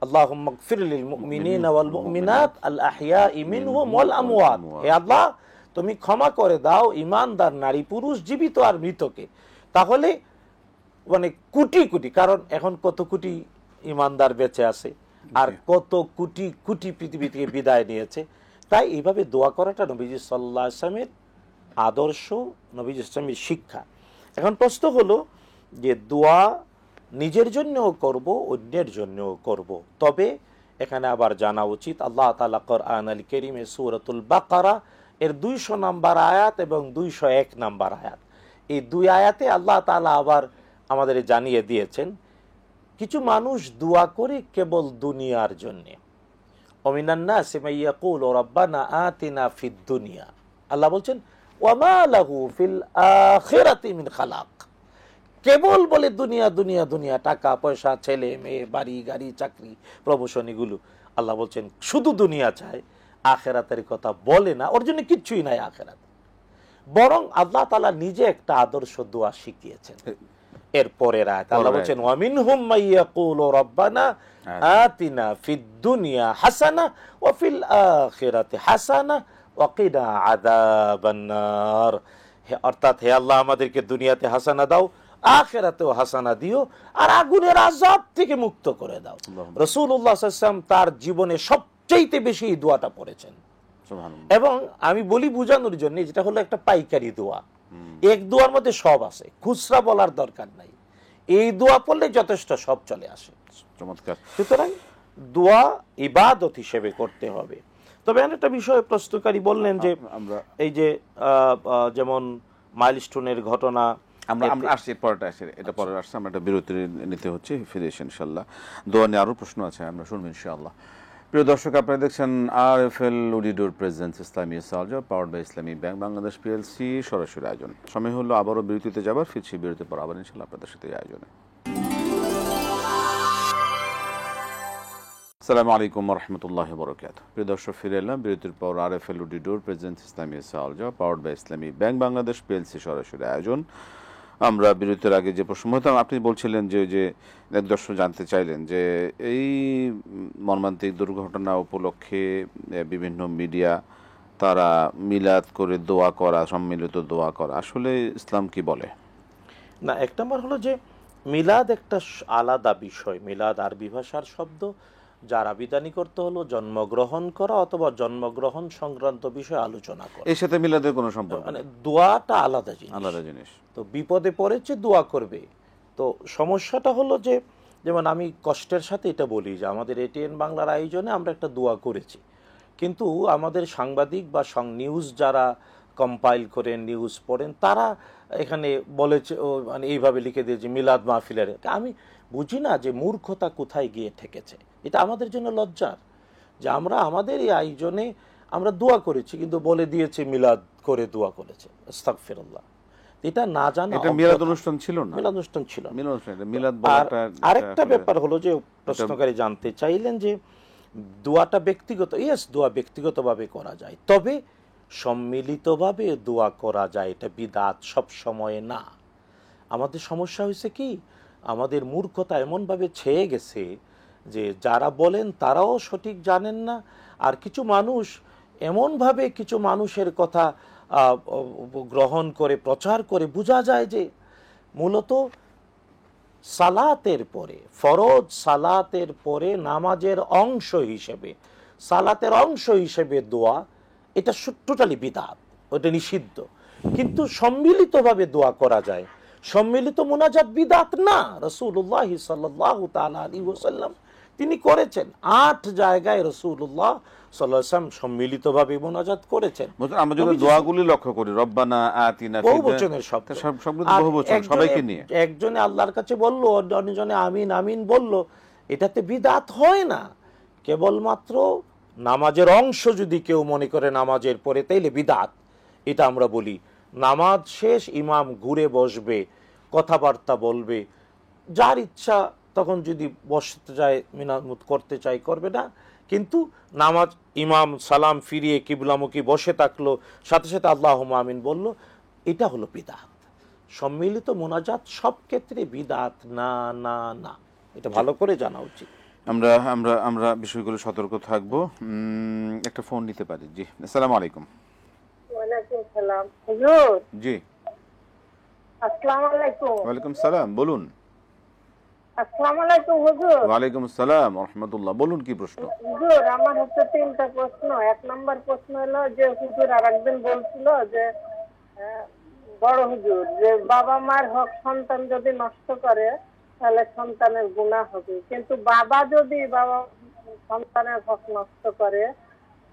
S2: আল্লাহুম্মা গফির লিল মুমিনিনা ওয়াল মুমিনাত আল আহইয়াই মিনহুম ওয়াল আমওয়াত। হে আল্লাহ, তুমি ক্ষমা করে দাও ইমানদার নারী পুরুষ, জীবিত আর মৃতকে। তাহলে মানে কোটি কোটি, কারণ এখন কত কোটি ইমানদার বেঁচে আছে আর কত কোটি কোটি পৃথিবী থেকে বিদায় নিয়েছে। তাই এইভাবে দোয়া করাটা নবীজি সাল্লাল্লাহু আলাইহি ওয়াসাল্লামের আদর্শ, নবীজি ইসলামের শিক্ষা। এখন প্রশ্ন হলো যে দোয়া নিজের জন্যও করব, অন্যের জন্যও করব। তবে এখানে আবার জানা উচিত আল্লাহ তাআলা কোরআন আল কারীমে সূরাতুল বাকারা এর 200 নম্বর আয়াত এবং 201 নম্বর আয়াত, এই দুই আয়াতে আল্লাহ তাআলা আবার আমাদের জানিয়ে দিয়েছেন কিছু মানুষ দোয়া করে কেবল দুনিয়ার জন্য। ওমিনান নাসি মান ইয়াকুলু রাব্বানা আতিনা ফিদ দুনিয়া, আল্লাহ বলছেন ওয়া মা লাহু ফিল আখিরাতি মিন খালাক। কেবল বলে দুনিয়া দুনিয়া দুনিয়া, টাকা পয়সা, ছেলে মেয়ে, বাড়ি গাড়ি, চাকরি, প্রমোশন, এগুলো। আল্লাহ বলছেন শুধু দুনিয়া চায়, আখেরাতের কথা বলে না, ওর জন্য কিচ্ছুই নাই আখেরাত। বরং আল্লাহ তাআলা নিজে একটা আদর্শ দোয়া শিখিয়েছেন। এর পরের আয়াত আল্লাহ বলছেন ওয়া মিনহুম মান ইয়াকুলু রাব্বানা আতিনা ফিদ দুনিয়া হাসানা ওয়া ফিল আখিরাতি হাসানা ওয়া কিনা আযাবান নার। অর্থাৎ হে আল্লাহ, আমাদেরকে দুনিয়াতে হাসানা দাও, আখিরাতেও হাসানা দিও, আর আগুনের আযাব থেকে মুক্ত করে দাও। রাসূলুল্লাহ সাল্লাল্লাহু আলাইহি ওয়াসাল্লাম তার জীবনে সবচেয়ে বেশি এই দোয়াটা পড়েছেন। এবং আমি বলি বোঝানোর জন্য, যেটা হলো একটা পাইকারি দোয়া, এক দোয়ার মধ্যে সব আছে, খুচরা বলার দরকার নাই, এই দোয়া পড়লে যথেষ্ট, সব চলে আসে।
S1: চমৎকার।
S2: সুতরাং দোয়া ইবাদত হিসেবে করতে হবে। তবে একটা বিষয় প্রশ্নকারী বললেন যে
S1: আমরা
S2: এই যে যেমন মাইলস্টোনের ঘটনা,
S1: আমরা আসছি, পরেটা আসছে, এটা পরে আসছে, আমরা একটা বিরতি নিতে হচ্ছে, ফিরে এসে ইনশাআল্লাহ দোয়া নিয়ে আরো প্রশ্ন আছে, আমরা শুনবো ইনশাআল্লাহ। প্রিয় দর্শক, আপনারা দেখছেন RFL উডিডোর presence Islami সালজা powered by Islami bank Bangladesh PLC সরাসরি আয়োজন। সময় হলো আবারও বিরতিতে যাবার, ফিরছি বিরতির পর আবার ইনশাআল্লাহ আপনাদের সাথে এই আয়োজনে। আসসালামু আলাইকুম ওয়া রাহমাতুল্লাহি ওয়া বারাকাতুহু। প্রিয় দর্শক, ফিরে এলাম বিরতির পর। RFL উডিডোর presence Islami সালজা powered by Islami bank Bangladesh PLC সরাসরি আয়োজন। আমরা বিরতির আগে যে প্রশ্ন হতাম, আপনি বলছিলেন যে এক দর্শক জানতে চাইলেন যে এই মর্মান্তিক দুর্ঘটনা উপলক্ষে বিভিন্ন মিডিয়া তারা মিলাদ করে দোয়া করা, সম্মিলিত দোয়া করা, আসলে ইসলাম কি বলে?
S2: না, এক নম্বর হলো যে মিলাদ একটা আলাদা বিষয়। মিলাদ আরবি ভাষার শব্দ, যার আবিধানিক অর্থ হলো জন্মগ্রহণ করা অথবা জন্মগ্রহণ সংক্রান্ত বিষয় আলোচনা করা।
S1: এর সাথে মিলাদের কোনো সম্পর্ক
S2: মানে দোয়াটা আলাদা জিনিস,
S1: আলাদা জিনিস।
S2: তো বিপদে পড়েছে দোয়া করবে। তো সমস্যাটা হলো যে, যেমন আমি কষ্টের সাথে এটা বলি যে আমাদের এটিএন বাংলার আয়োজনে আমরা একটা দোয়া করেছি, কিন্তু আমাদের সাংবাদিক বা নিউজ যারা কম্পাইল করেন, নিউজ পড়েন, তারা এখানে বলেছে মানে এইভাবে লিখে দিয়েছে মিলাদ মাহফিলের। আমি বুঝি না যে মূর্খতা কোথায় গিয়ে ঠেকেছে। এটা আমাদের জন্য লজ্জার যে আমরা আমাদের এই আয়োজনে আমরা দোয়া করেছি, কিন্তু বলে দিয়েছে মিলাদ করে দোয়া করেছে। আস্তাগফিরুল্লাহ। এটা না জানা,
S1: এটা মিলাদ অনুষ্ঠান ছিল না,
S2: মিলাদ অনুষ্ঠান ছিল না।
S1: মিলাদ বলাটা
S2: আরেকটা ব্যাপার হলো যে প্রশ্নকারী জানতে চাইলেন যে দোয়াটা ব্যক্তিগত, ইয়েস, দোয়া ব্যক্তিগতভাবে করা যায়, তবে সম্মিলিতভাবে দোয়া করা যায়, এটা বিদআত সব সময় না। আমাদের সমস্যা হয়েছে কি, আমাদের মূর্খতা এমনভাবে ছেয়ে গেছে যে যারা বলেন তারাও সঠিক জানেন না, আর কিছু মানুষ এমনভাবে কিছু মানুষের কথা গ্রহণ করে প্রচার করে, বোঝা যায় যে মূলত সালাতের পরে, ফরজ সালাতের পরে নামাজের অংশ হিসেবে, সালাতের অংশ হিসেবে দোয়া, এটা টোটালি বিদআত, ওটা নিষিদ্ধ। কিন্তু সম্মিলিতভাবে দোয়া করা যায়, সম্মিলিত মুনাজাত বিদআত না। রাসূলুল্লাহ সাল্লাল্লাহু তাআলা আলাইহি ওয়াসাল্লাম তিনি করেছেন। 8 জায়গায় রাসূলুল্লাহ সাল্লাল্লাহু আলাইহি ওয়াসাল্লাম সম্মিলিতভাবে মুনাজাত করেছেন।
S1: আমরা যদি দোয়াগুলি লক্ষ্য করি, রব্বানা আতিনা,
S2: বহুবচনের শব্দ,
S1: সবগুলো বহুবচন, সবাইকে নিয়ে।
S2: একজনে আল্লাহর কাছে বললো, অন্যজনে আমিন আমিন বললো, এটাতে বিদআত হয় না। কেবলমাত্র নামাজের অংশ যদি কেউ মনে করে নামাজের পরে, তাইলে বিদআত। এটা আমরা বলি নামাজ শেষ ইমাম ঘুরে বসবে, কথাবার্তা বলবে, যার ইচ্ছা তখন যদি বসতে চায় মিনাত করতে চায় করবে না, কিন্তু নামাজ ইমাম সালাম ফিরিয়ে কিবলামুখী বসে থাকলো, সাথে সাথে আল্লাহুম্মা আমিন বলল, এটা হলো বিদআত। সম্মিলিত মোনাজাত সব ক্ষেত্রে বিদআত না না না, এটা ভালো করে জানা উচিত।
S1: আমরা আমরা আমরা বিষয়গুলো সতর্ক থাকবো। একটা ফোন নিতে পারি। জি, আসসালামু আলাইকুম।
S6: ওয়ালাইকুম সালাম। হুজুর।
S1: জি,
S6: আসসালামু আলাইকুম।
S1: ওয়ালাইকুম সালাম, বলুন।
S6: আসসালামু আলাইকুম হুজুর।
S1: ওয়ালাইকুম আসসালাম ওয়া রাহমাতুল্লাহ, বলুন কি প্রশ্ন?
S6: হুজুর, আমার হচ্ছে 3টা প্রশ্ন। 1 নম্বর প্রশ্ন হলো যে হুজুর আরেকদিন বলছিল যে বড় হুজুর, যে বাবা মার হক সন্তান যদি নষ্ট করে তাহলে সন্তানের গুনাহ হবে, কিন্তু বাবা যদি বাবা সন্তানের হক নষ্ট করে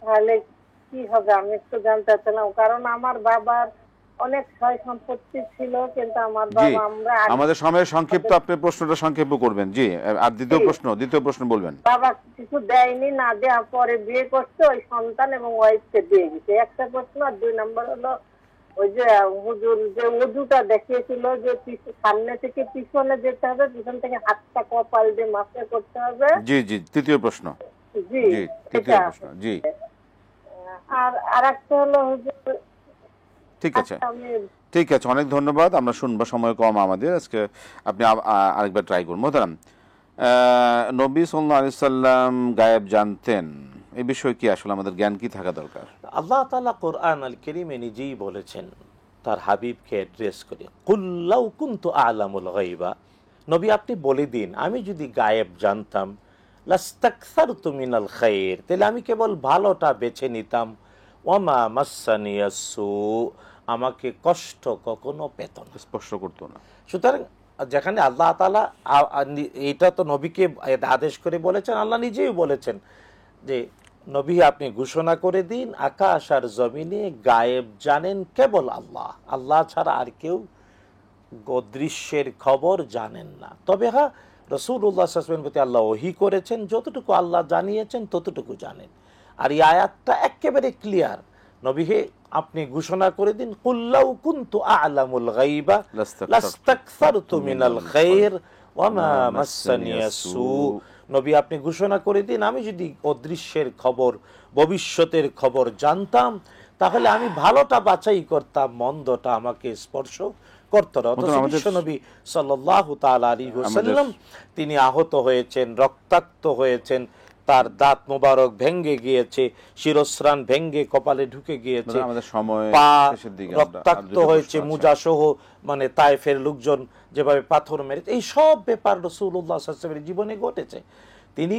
S6: তাহলে কি হবে? আমি একটু জানতে চাইলাম, কারণ আমার বাবার অনেক সয় সম্পত্তি ছিল, কিন্তু আমার বাবা, আমরা
S1: আমাদের সময় সংক্ষিপ্ত, আপনি প্রশ্নটা সংক্ষেপ করবেন। জি, আর দ্বিতীয় প্রশ্ন বলবেন।
S6: বাবা কিছু দেয়নি, না দেওয়া পরে বিয়ে করছে ওই সন্তান এবং ওয়াইফকে দিয়ে দিচ্ছে, একটা প্রশ্ন। আর 2 নম্বর হলো ওই যে হুজুর যে ওযুটা দেখিয়েছিল যে সামনে থেকে পিছনে যেতে হবে, পিছন থেকে হাতটা কপাল দিয়ে মাথা করতে হবে।
S1: জি জি, তৃতীয় প্রশ্ন।
S6: জি,
S1: তৃতীয় প্রশ্ন। জি,
S6: আর আরেকটা হলো হুজুর।
S1: ঠিক আছে, ঠিক আছে, অনেক ধন্যবাদ। আমরা শুনবো, সময় কম আমাদের আজকে। আপনি আরেকবার ট্রাই করুন। মোহতারাম, নবী সাল্লাল্লাহু আলাইহি সাল্লাম গায়েব জানতেন, এই বিষয়ে কি আসলে আমাদের জ্ঞান কি থাকা দরকার?
S2: আল্লাহ তাআলা কোরআন আল কারীমে নিজেই বলেছেন তার হাবিবকে অ্যাড্রেস করে, কুল লাউ কুনতু আ'লামুল গায়বা, নবী আপনি বলে দিন, আমি যদি গায়েব জানতাম, লাস্তাকসারতু মিনাল খায়র, তাহলে আমি কেবল ভালোটা বেছে নিতাম, ওয়ামা মাসসানিয়াস সু, আমাকে কষ্ট কখনো পেত না,
S1: স্পর্শ করতো না।
S2: সুতরাং যেখানে আল্লাহ তাআলা এটা তো নবীকে আদেশ করে বলেছেন, আল্লাহ নিজেই বলেছেন যে নবী আপনি ঘোষণা করে দিন, আকাশ আর জমিনে গায়েব জানেন কেবল আল্লাহ, আল্লাহ ছাড়া আর কেউ অদৃশ্যের খবর জানেন না। তবে হ্যাঁ, রাসূলুল্লাহ সাল্লাল্লাহু আলাইহি ওয়াসাল্লামের প্রতি আল্লাহ ওহী করেছেন, যতটুকু আল্লাহ জানিয়েছেন ততটুকু জানেন। আর এই আয়াতটা একেবারে ক্লিয়ার, নবী হে আপনি ঘোষণা করে দিন, কুল লাউ কুনতু আ'লামুল গায়বা লাস্তাকসারতু মিনাল খায়র ওয়া মা মাসসানিয়াস সু, নবী আপনি ঘোষণা করে দিন, আমি যদি অদৃশ্যের খবর, ভবিষ্যতের খবর জানতাম, তাহলে আমি ভালোটা বাছাই করতাম, মন্দটা আমাকে স্পর্শ করতো না। অথচ বিশ্বনবী সাল্লাল্লাহু তাআলা আলাইহি ওয়াসাল্লাম তিনি আহত হয়েছেন, রক্তাক্ত হয়েছেন, তার দাঁত মোবারক ভেঙে গিয়েছে, শিরস্রাণ ভেঙে কপালে ঢুকে গিয়েছে, পা রক্তাক্ত হয়েছে, মুজা সহ, মানে তায়েফের লোকজন যেভাবে পাথর মেরেছে, এই সব ব্যাপার রাসূলুল্লাহ সাল্লাল্লাহু আলাইহি ওয়াসাল্লামের জীবনে ঘটেছে। তিনি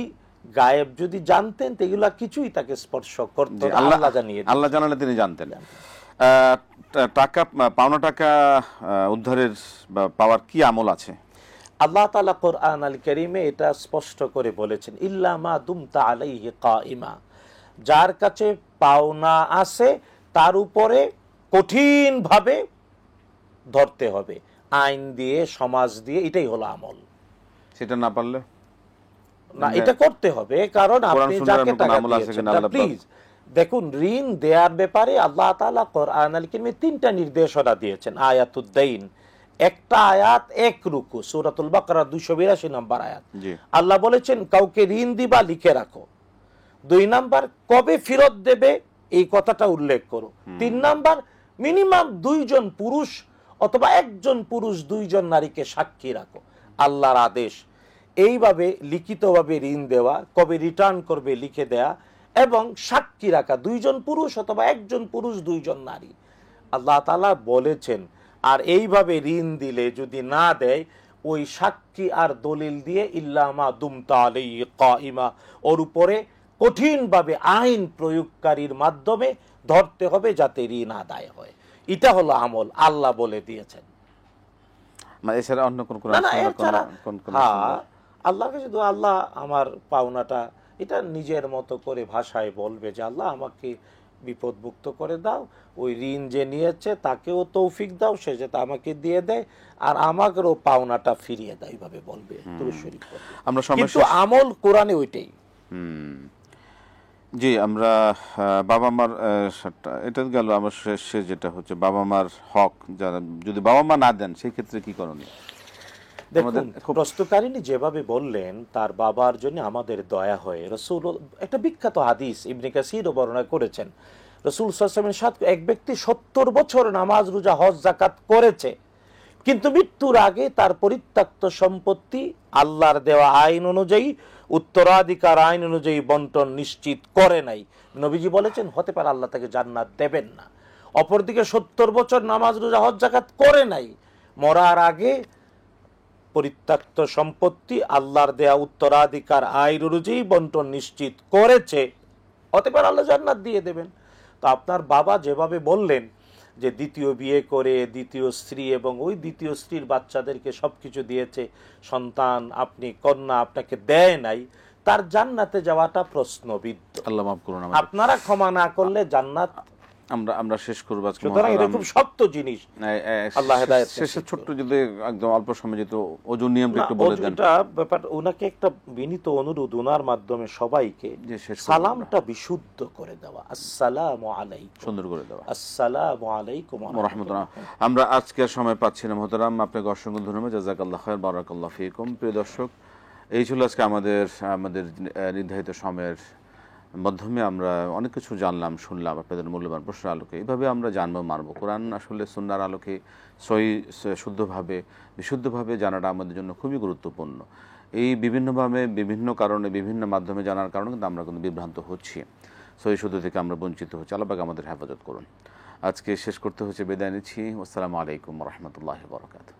S2: গায়েব যদি জানতেন, এগুলা কিছুই তাকে স্পর্শ করতো না, আল্লাহ জানিয়ে,
S1: আল্লাহ জানালে তিনি জানতেন। টাকা, পাওনা টাকা উদ্ধারের বা পাওয়ার কি আমল আছে?
S2: আল্লাহ তাআলা কোরআন আল কারীমে এটা স্পষ্ট করে বলেছেন, ইল্লা মা দুমতা আলাইহি কাইমা, যার কাছে পাওনা আছে তার উপরে কঠিন ভাবে ধরতে হবে, আইন দিয়ে, সমাজ দিয়ে, এটাই হলো আমল।
S1: সেটা না পারলে
S2: না, এটা করতে হবে, কারণ আপনি যাকে টাকা দিয়েছেন, প্লিজ দেখুন, ঋণ দেওয়ার ব্যাপারে আল্লাহ তাআলা কোরআন আল কারীমে 3টা নির্দেশনা দিয়েছেন। আয়াতুদ দাইন, একটা আয়াত, এক রুকু, সূরাতুল বাকারা 282 নম্বর আয়াত। আল্লাহ বলেছেন কাউকে ঋণ দিবা লিখে রাখো। 2 নাম্বার, কবে ফেরত দেবে এই কথাটা উল্লেখ করো। 3 নাম্বার, মিনিমাম 2 জন পুরুষ অথবা 1 জন পুরুষ 2 জন নারীকে সাক্ষী রাখো, আল্লাহর আদেশ। এইভাবে লিখিতভাবে ঋণ দেওয়া, কবে রিটার্ন করবে লিখে দেয়া, এবং সাক্ষী রাখা, 2 জন পুরুষ অথবা 1 জন পুরুষ 2 জন নারী, আল্লাহ তাআলা বলেছেন। আর এইভাবে ঋণ দিলে যদি না দেয়, ওই সাক্ষী আর দলিল দিয়ে ইল্লা মা দুমতা আলাইহি কাইমা, ওর উপরে কঠিনভাবে আইন প্রয়োগকারীর মাধ্যমে ধরতে হবে যাতে ঋণ আদায় হয়। এটা হলো আমল, আল্লাহ বলে দিয়েছেন।
S1: মানে এছাড়া অন্য কোন কোন,
S2: হ্যাঁ, আল্লাহর কাছে দোয়া, আল্লাহ আমার পাওনাটা, এটা নিজের মতো করে ভাষায় বলবে যে আল্লাহ আমাকে বিপদমুক্ত করে দাও, ওই ঋণ যে নিয়েছে তাকেও তৌফিক দাও, সে যাতে আমাকে দিয়ে দেয়, আর আমাকেও পাওনাটা ফিরিয়ে দেয়, এইভাবে বলবে দুরূদ শরীফ পড়বে।
S1: আমরা
S2: কিন্তু আমল কোরআনে ওইটাই।
S1: জি, আমরা বাবা মার এটা গেল। আমার শেষে যেটা হচ্ছে বাবা মার হক, যারা যদি বাবা মা না দেন সেই ক্ষেত্রে কি করণীয়?
S2: দেখুন, প্রশ্নকারিণী যেভাবে বললেন তার বাবার জন্য আমাদের দয়া হয়। রসুল একটা বিখ্যাত হাদিস ইবনে কাসির বর্ণনা করেছেন, রসুল সাল্লাল্লাহু আলাইহি ওয়াসাল্লামের সাথে এক ব্যক্তি 70 বছর নামাজ রোজা হজ যাকাত করেছে, কিন্তু মৃত্যুর আগে তার পরিত্যক্ত সম্পত্তি আল্লাহর দেওয়া আইন অনুযায়ী, উত্তরাধিকার আইন অনুযায়ী বন্টন নিশ্চিত করে নাই। নবীজি বলেছেন হতে পারে আল্লাহ তাকে জান্নাত দেবেন না। অপরদিকে 70 বছর নামাজ রোজা হজ যাকাত করে নাই, মরার আগে পরিত্যক্ত সম্পত্তি আল্লাহর দেয়া উত্তরাধিকার আইন অনুযায়ী বন্টন নিশ্চিত করেছে, হতে পারে আল্লাহ জান্নাত দিয়ে দেবেন। তো আপনার বাবা যেভাবে বললেন যে দ্বিতীয় বিয়ে করে দ্বিতীয় স্ত্রী এবং ওই দ্বিতীয় স্ত্রীর বাচ্চাদেরকে সবকিছু দিয়েছে, সন্তান আপনি কন্যা আপনাকে দেয় নাই, তার জান্নাতে যাওয়াটা প্রশ্নবিদ্ধ।
S1: আল্লাহ মাফ করুন।
S2: আপনারা ক্ষমা না করলে জান্নাত
S1: আমরা শেষ করব আজকে।
S2: সুতরাং এটা খুব শক্ত জিনিস। আল্লাহ হেদায়েত।
S1: শেষে ছোট্ট যদি একদম অল্প সময় যেহেতু ওজন নিয়মটা একটু বলে দেন।
S2: এটা ব্যাপার, ওনাকে একটা বিনীত অনুরোধ ওনার মাধ্যমে সবাইকে সালামটা বিশুদ্ধ করে দেওয়া, আসসালামু আলাইকুম,
S1: সুন্দর করে দেওয়া,
S2: আসসালামু আলাইকুম ওয়া রাহমাতুল্লাহ।
S1: আমরা আজকে আর সময় পাচ্ছি না মুহতারাম, আপনাকে অসংখ্য ধন্যবাদ, জাযাকাল্লাহু খায়র, বারাকাল্লাহু ফীকুম। প্রিয় দর্শক, এই ছিল আজকে আমাদের নির্ধারিত সময়ের মাধ্যমে আমরা অনেক কিছু জানলাম, শুনলাম আপনাদের মূল্যবান প্রশ্নের আলোকে। এইভাবে আমরা জানবো, মানব। কোরআন আসলে সুন্নাহর আলোকে শুদ্ধভাবে বিশুদ্ধভাবে জানাটা আমাদের জন্য খুবই গুরুত্বপূর্ণ। এই বিভিন্নভাবে বিভিন্ন কারণে বিভিন্ন মাধ্যমে জানার কারণে কিন্তু আমরা কিন্তু বিভ্রান্ত হচ্ছি, সহি শুদ্ধ থেকে আমরা বঞ্চিত হচ্ছি। আল্লাহ পাক আমাদের হেফাজত করুন। আজকে শেষ করতে হচ্ছে, বিদায় নিচ্ছি। আসসালামু আলাইকুম ওয়া রাহমাতুল্লাহি ওয়া বারাকাতুহু।